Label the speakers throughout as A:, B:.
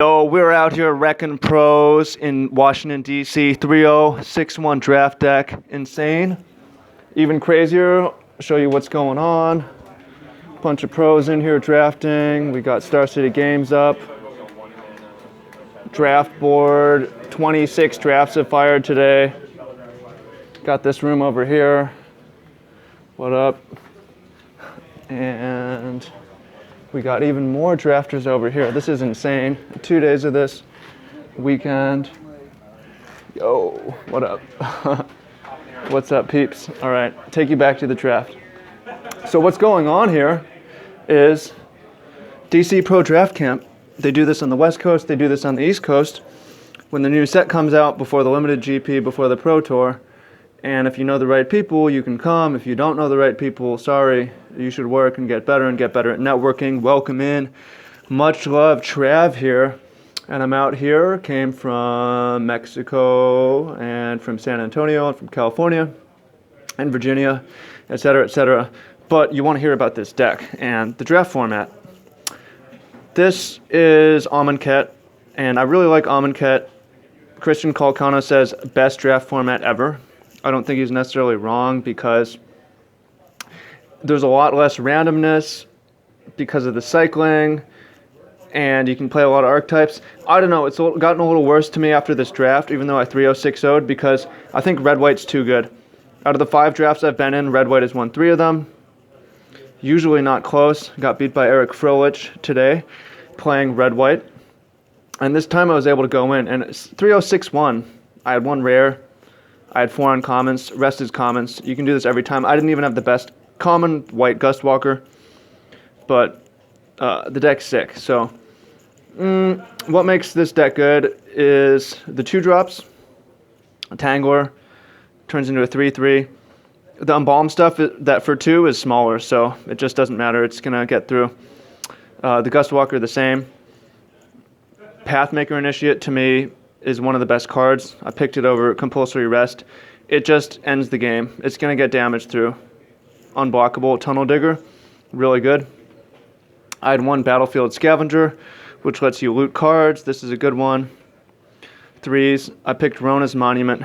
A: So we're out here wrecking pros in Washington, D.C. 3061 draft deck. Insane. Even crazier. Show you what's going on. Bunch of pros in here drafting. We got Star City Games up. Draft board. 26 drafts have fired today. Got this room over here. What up? And we got even more drafters over here. This is insane. 2 days of this weekend. Yo, what up? What's up, peeps? All right, take you back to the draft. So what's going on here is DC Pro Draft Camp. They do this on the West Coast. They do this on the East Coast. When the new set comes out before the Limited GP, before the Pro Tour, and if you know the right people, you can come. If you don't know the right people, sorry, you should work and get better at networking. Welcome in. Much love, Trav here. And I'm out here, came from Mexico and from San Antonio and from California and Virginia, etc., etc. But you want to hear about this deck and the draft format. This is Amonkhet, and I really like Amonkhet. Christian Calcano says best draft format ever. I don't think he's necessarily wrong because there's a lot less randomness because of the cycling, and you can play a lot of archetypes. I don't know, it's gotten a little worse to me after this draft, even though I 3-0-6-0'd, because I think red-white's too good. Out of the 5 drafts I've been in, red-white has won 3 of them. Usually not close. Got beat by Eric Froelich today playing red-white. And this time I was able to go in, and it's 3-0-6-1. I had 1 rare. I had 4 uncommons, rest is commons. You can do this every time. I didn't even have the best common white Gustwalker, but the deck's sick. So what makes this deck good is the 2-drops. Tangler turns into a 3-3. The Embalm stuff that for 2 is smaller, so it just doesn't matter. It's going to get through. The Gustwalker, the same. Pathmaker Initiate, to me, is one of the best cards. I picked it over Compulsory Rest. It just ends the game. It's going to get damaged through. Unblockable Tunnel Digger, really good. I had 1 Battlefield Scavenger, which lets you loot cards. This is a good one. 3s, I picked Rona's Monument,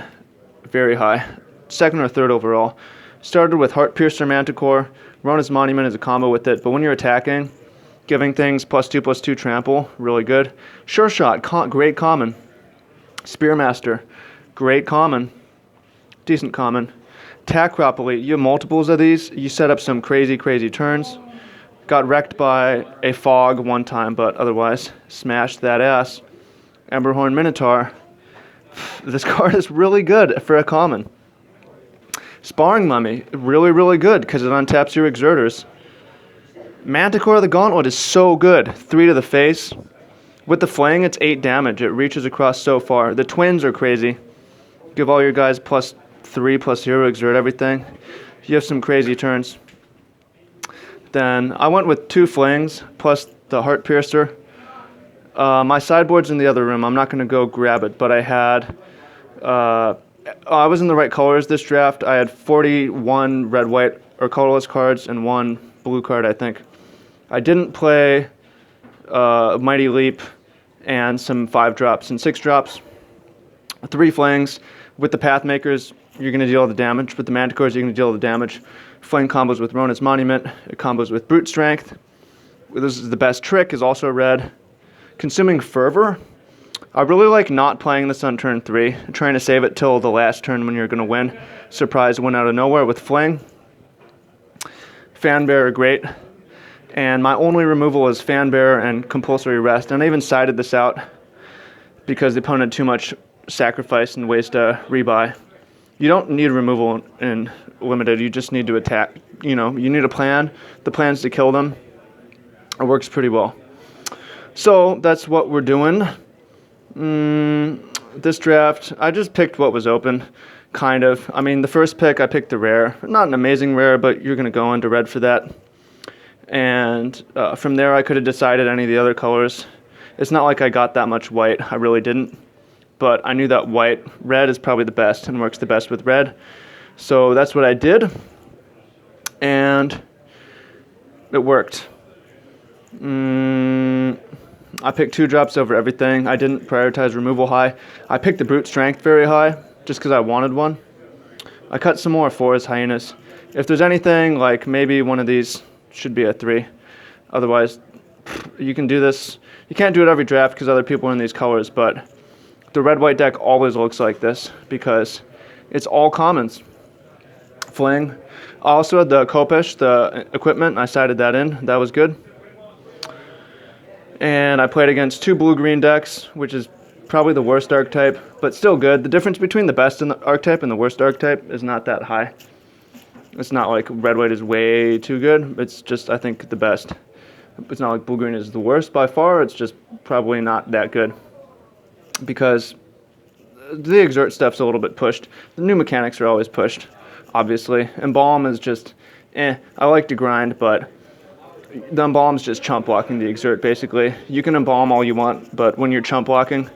A: very high. 2nd or 3rd overall. Started with Heart Piercer Manticore. Rona's Monument is a combo with it, but when you're attacking, giving things +2/+2 trample, really good. Sure Shot, great common. Spearmaster, great common, decent common. Tackropoli, you have multiples of these. You set up some crazy turns. Got wrecked by a fog one time, but otherwise smashed that ass. Emberhorn Minotaur, this card is really good for a common. Sparring Mummy, really good because it untaps your exerters. Manticore the Gauntlet is so good, 3 to the face. With the flaying, it's 8 damage. It reaches across so far. The twins are crazy. Give all your guys +3/+0 exert everything. You have some crazy turns. Then I went with 2 flings plus the Heart Piercer. My sideboard's in the other room. I'm not going to go grab it, but I had... I was in the right colors this draft. I had 41 red, white, or colorless cards and 1 blue card, I think. I didn't play... Mighty Leap, and some 5-drops and 6-drops. 3 flings. With the Pathmakers, you're going to deal the damage. With the Manticores, you're going to deal the damage. Flame combos with Rona's Monument. It combos with Brute Strength. This is the best trick, is also red. Consuming Fervor. I really like not playing this on turn 3. Trying to save it till the last turn when you're going to win. Surprise win out of nowhere with Fling. Fanbearer, great. And my only removal is Fanbearer and Compulsory Rest. And I even sided this out because the opponent had too much sacrifice and waste rebuy. You don't need removal in Limited. You just need to attack. You need a plan. The plan's to kill them. It works pretty well. So that's what we're doing. This draft, I just picked what was open, kind of. I mean, the first pick, I picked the rare. Not an amazing rare, but you're going to go into red for that. And from there, I could have decided any of the other colors. It's not like I got that much white. I really didn't. But I knew that red is probably the best and works the best with red. So that's what I did. And it worked. I picked 2 drops over everything. I didn't prioritize removal high. I picked the brute strength very high just because I wanted one. I cut some more 4s hyenas. If there's anything, like maybe one of these should be a 3. Otherwise, you can do this. You can't do it every draft because other people are in these colors, but the red-white deck always looks like this because it's all commons. Fling. I also had the Kopish, the equipment. I sided that in. That was good. And I played against 2 blue-green decks, which is probably the worst archetype, but still good. The difference between the best in the archetype and the worst archetype is not that high. It's not like red-white is way too good. It's just, I think, the best. It's not like blue-green is the worst by far. It's just probably not that good because the exert stuff's a little bit pushed. The new mechanics are always pushed, obviously. Embalm is just, I like to grind, but the embalm's just chump blocking the exert, basically. You can embalm all you want, but when you're chump blocking,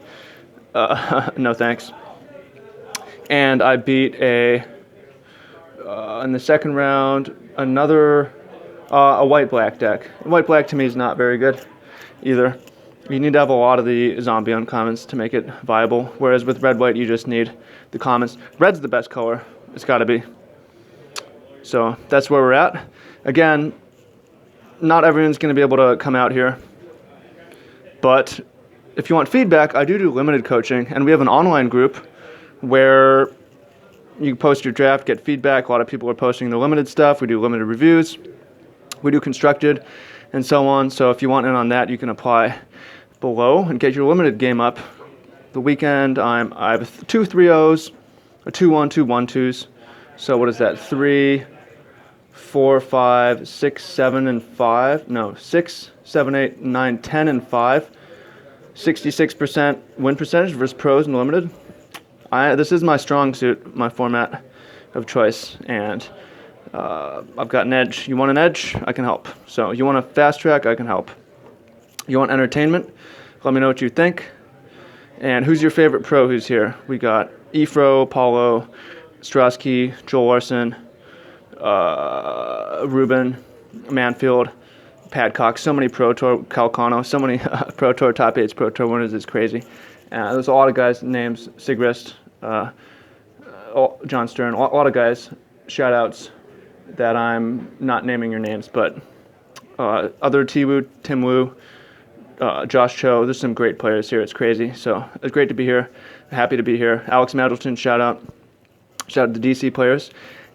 A: no thanks. And I beat in the second round, a white-black deck. White-black to me is not very good either. You need to have a lot of the zombie uncommons to make it viable, whereas with red-white you just need the commons. Red's the best color. It's got to be. So that's where we're at. Again, not everyone's going to be able to come out here, but if you want feedback, I do limited coaching, and we have an online group where you post your draft, get feedback. A lot of people are posting the limited stuff. We do limited reviews. We do constructed and so on. So if you want in on that, you can apply below and get your limited game up. The weekend, I have 2 3-0s, a 2-1, 2 1-2s. So what is that? 3, 4, 5, 6, 7, and 5. No, 6, 7, 8, 9, 10, and 5. 66% win percentage versus pros and limited. This is my strong suit, my format of choice, and I've got an edge. You want an edge? I can help. So you want a fast track? I can help. You want entertainment? Let me know what you think. And who's your favorite pro who's here? We got Efro, Paulo, Strosky, Joel Larson, Ruben, Manfield, Padcock, so many Pro Tour, Calcano, so many Pro Tour top 8s, Pro Tour winners, it's crazy. There's a lot of guys' names, Sigrist, John Stern, a lot of guys, shout-outs that I'm not naming your names, but other T-Woo, Tim Wu, Josh Cho, there's some great players here, it's crazy. So it's great to be here, happy to be here. Alex Madelton, shout-out to DC players,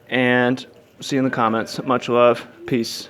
A: and see you in the comments. Much love, peace.